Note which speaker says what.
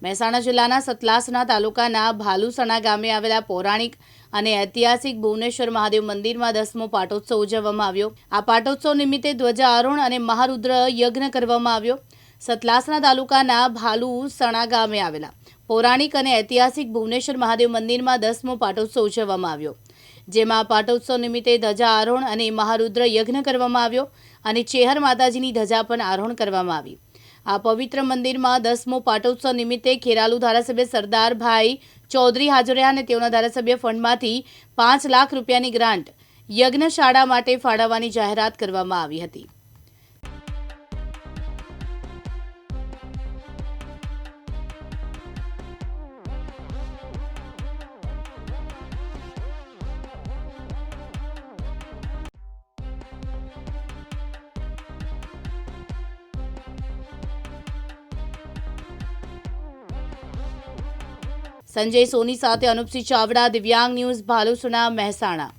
Speaker 1: મહેસાણા જિલ્લાના સતલાસણા તાલુકાના ભાલુસણા ગામે આવેલા પૌરાણિક અને ઐતિહાસિક ભુવનેશ્વર મહાદેવ મંદિરમાં 10મો પાટોત્સવ ઉજવવામાં આવ્યો। આ પાટોત્સવ નિમિત્તે ધ્વજારોહણ અને મહારુદ્ર યજ્ઞ કરવામાં આવ્યો। સતલાસણા તાલુકાના ભાલુસણા ગામે આવેલા પૌરાણિક અને ઐતિહાસિક ભુવનેશ્વર મહાદેવ મંદિરમાં 10મો પાટોત્સવ ઉજવવામાં આવ્યો, જેમાં પાટોત્સવ નિમિત્તે ધ્વજારોહણ અને મહારુદ્ર યજ્ઞ કરવામાં આવ્યો અને ચેહર માતાજીની ધજા પણ આરોહણ કરવામાં આવી। આ પવિત્ર મંદિરમાં 10મો પાટોત્સવ નિમિત્તે ખેરાલુ ધારાસભ્ય સરદારભાઈ ચૌધરી હાજર રહ્યા અને તેઓના ધારાસભ્ય ફંડમાંથી 5 લાખ રૂપિયાની ગ્રાન્ટ યજ્ઞશાળા માટે ફાળવવાની જાહેરાત કરવામાં આવી હતી। સંજય સોની સાથે અનુપસિંહ ચાવડા, દિવ્યાંગ ન્યૂઝ, ભાલુસણા, મહેસાણા।